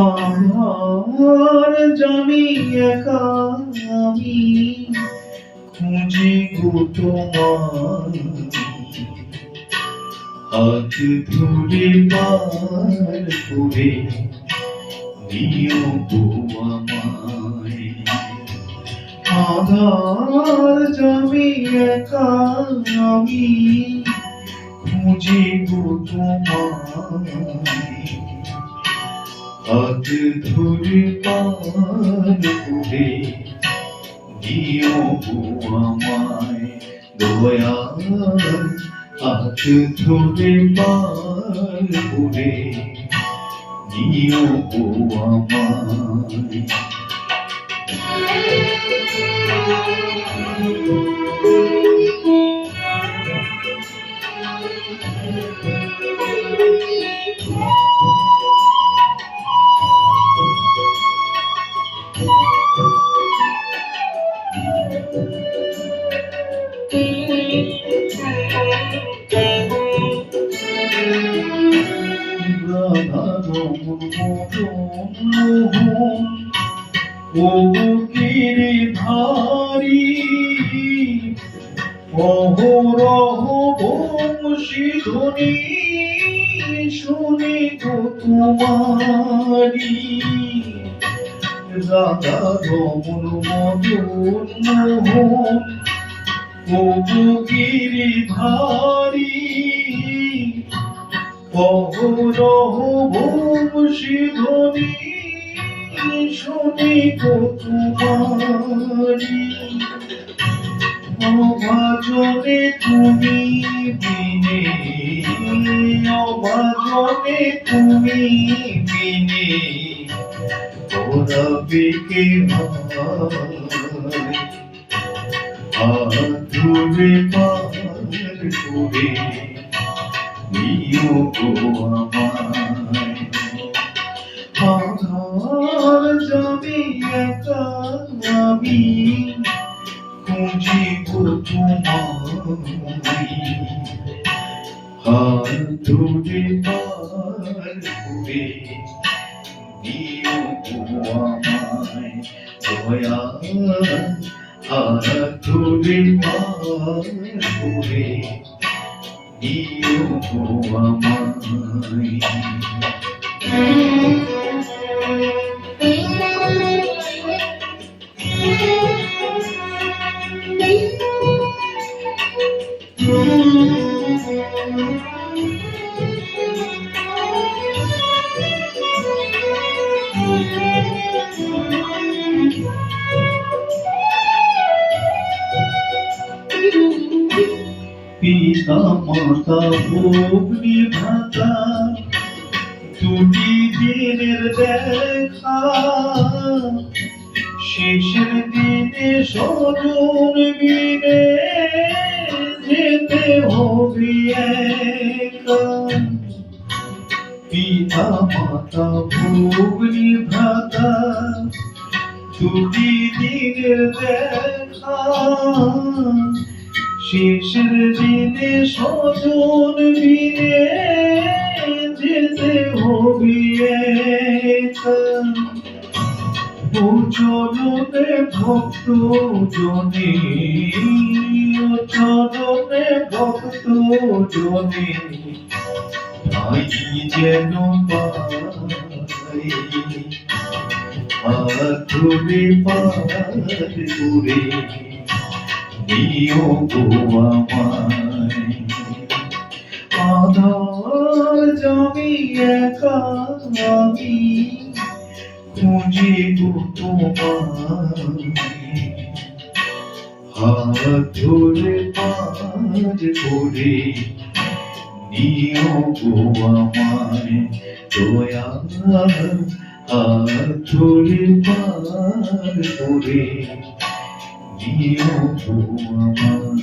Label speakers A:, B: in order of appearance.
A: আমার জানি একা আমি খুঁজি গো তোমার, হাত ধরে পার করে দিও গো আমায়। আধার জানি একা আমি খুঁজি গো তোমায়, হাত ধরে পার করে দিও গো আমায়। দয়াল হাত ধরে পার করে দিও গো আমায়। বুকের ভারী অহরহ বংশীধ্বনি শুনি তো তোমারি। রাধা রমন মদন মোহন বুকের ভারী অহরহ বংশীধ্বনি শুনি তো তোমারি। অভাজনে তুমি বিনে, অভাজনে তুমি বিনে করাবে কে ভাই। হাত ধরে পার করে দিও গো আমায়। আধার জানি একা আমি খুঁজি গো তোমায়, হাত ধরে পার করে দিও গো আমায়। দয়াল হাত ধরে পার করে দিও গো আমায়। পিতা মাতা ভগ্নী ভ্রাতা দুটি দিনের দেখা, শেষের দিনে স্বজন বিনে যেতে হবে একা। পিতা মাতা ভগ্নী ভ্রাতা দুটি দিনের দেখা, শেষের দিনে স্বজন বিনে যেতে হবে একা। ও চরণে ভক্ত জনে, ও চরণে ভক্ত জনে ঠাই যেন পাই। হাত ধরে পার করে দিও গো আমায়। আধার জানি একা আমি খুঁজি গো তোমায়, হাত ধরে পার করে দিও গো আমায়। দয়াল হাত ধরে পার করে দিও গো আমায়।